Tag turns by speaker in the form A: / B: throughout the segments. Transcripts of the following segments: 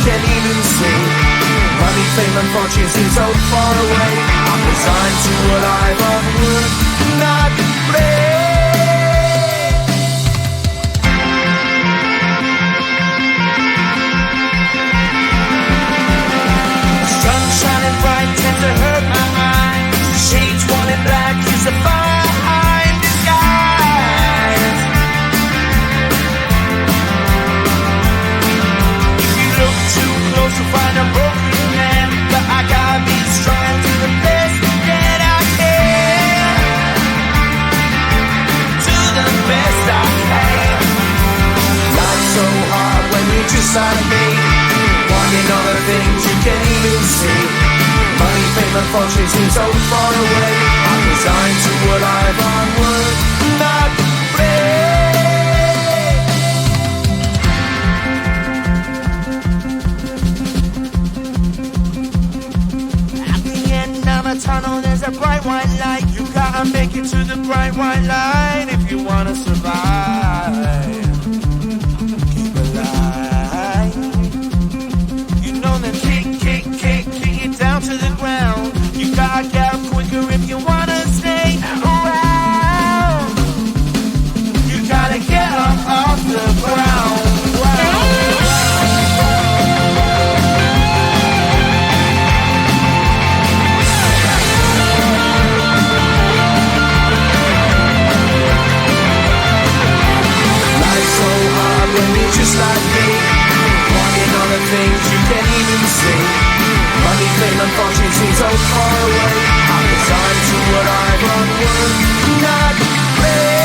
A: can even see. Money, fame and fortune seem so far away. I'm resigned to what I've unlearned, not play. Sun shining bright tends to hurt my eyes. Shades worn in black is a fine disguise. If you look too close you'll find a broken man, but I gotta be strong and do the best that I can. Do the best I can. Life's so hard when you're just like me, wanting all the things you can't even see. Money, fame and fortune seem so far away. I'm resigned to what I've unlearned, not play. At the end of a tunnel there's a bright white light. You gotta make it to the bright white light if you wanna survive. Keep alive. You know the kick down to the ground. You gotta get up quicker if you wanna stay around. You gotta get up off the ground. Life's so hard when you're just like me, wanting all the things you can't even see. Money, fame and fortune seem so far away. I'm resigned to what I've unlearned, not play.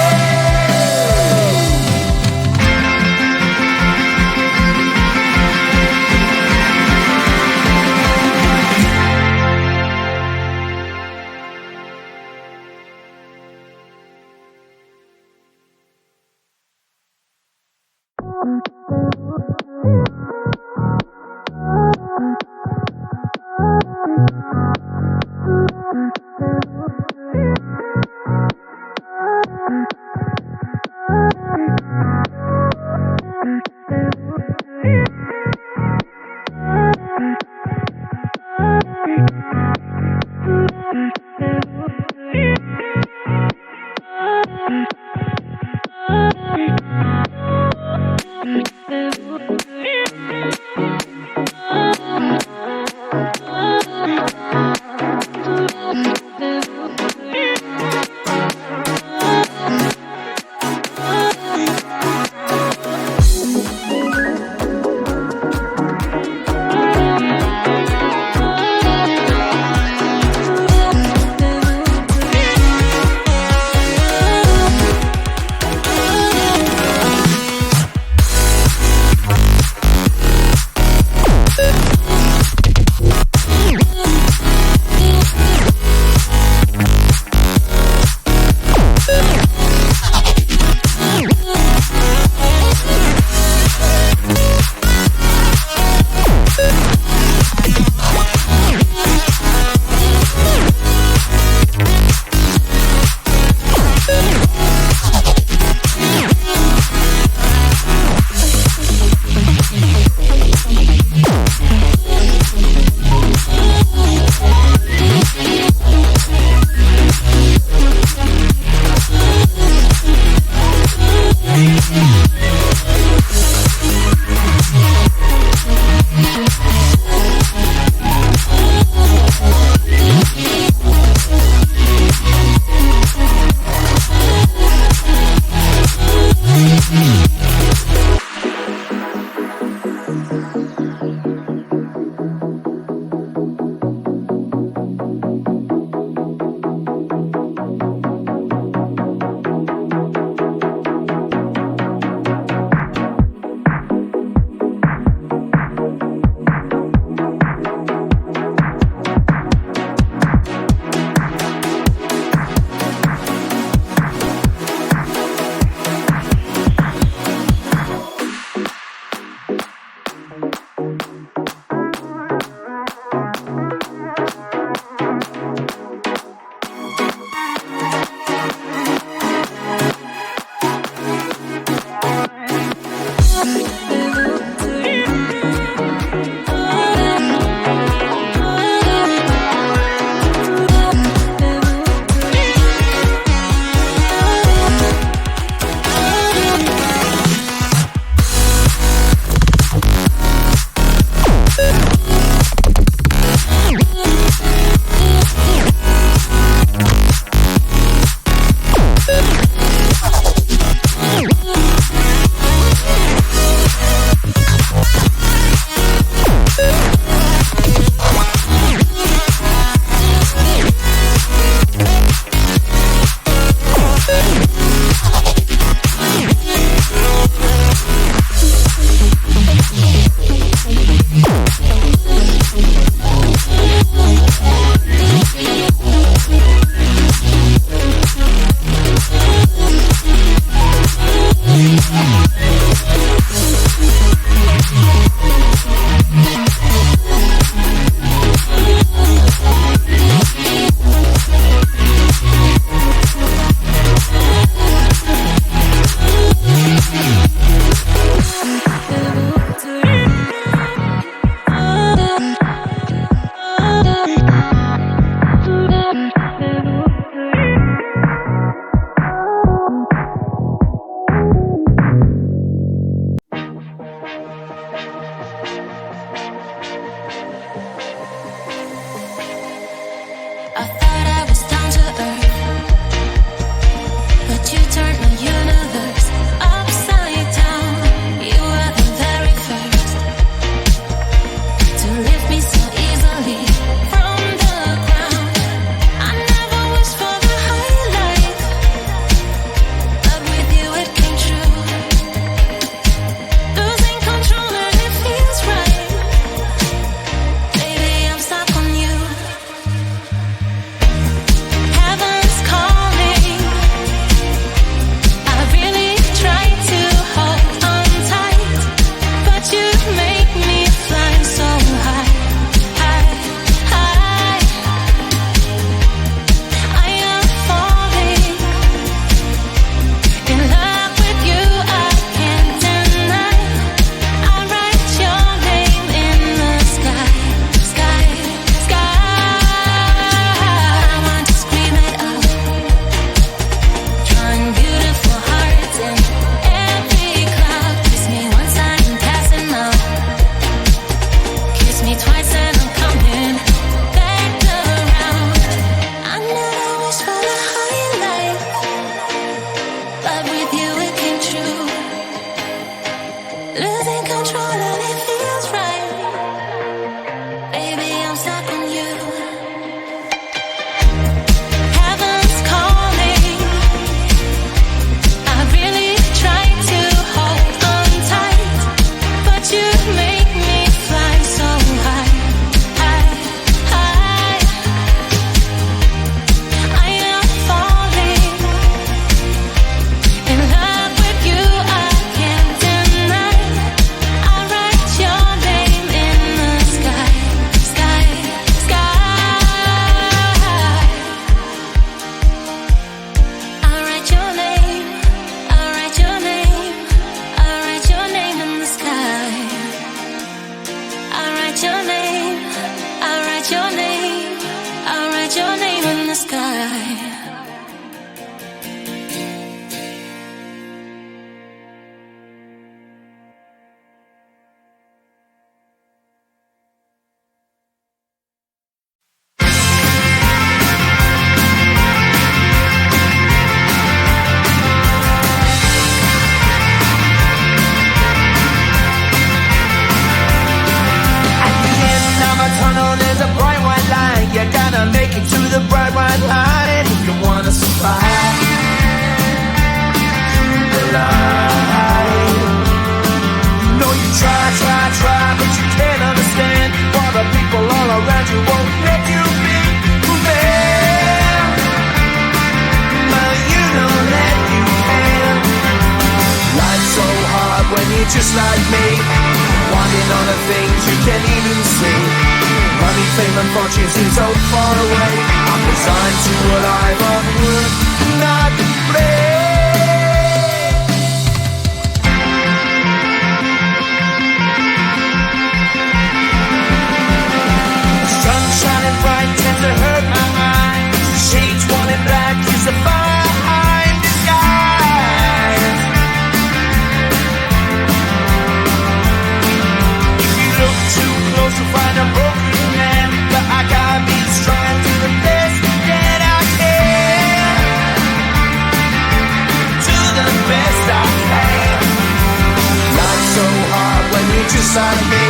A: bright light if you wanna survive. Keep alive. No, you try, but you can't understand why the people all around you won't let you be who man. Well, you know that you can. Life's so hard when you're just like me, wanting all the things you can't even see. Money, fame and fortune seem so far away. I'm resigned to a life of work, not play. Sun shining bright tends to hurt my eyes. Shades worn in black is a fine disguise. If you look too close you'll find a broken man, but I gotta be strong to the best that I can. To the best I can. Life's so hard when you're just like me,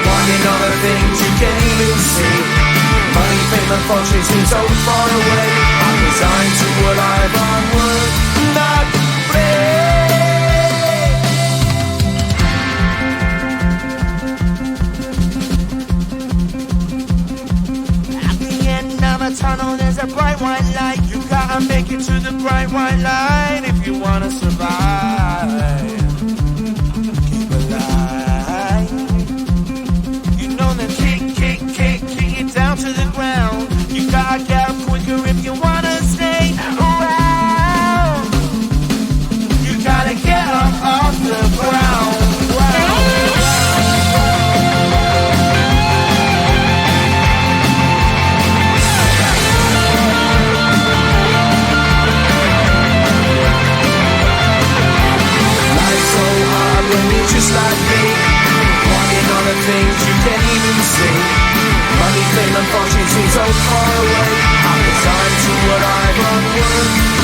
A: wanting all the things you can't even see. Money, fame and fortune seem so far away. I'm resigned to a life on work, not play. At the end of a tunnel there's a bright white light. You gotta make it to the bright white light if you wanna survive. Keep alive. You know that kick it down to the ground. You gotta get up quicker if you wanna stay around. You gotta get up off the ground. Life's so hard when you're just like me, wanting all the things you can't even see. Money, fame and fortune seem so far away. I'm resigned to what I've unworked.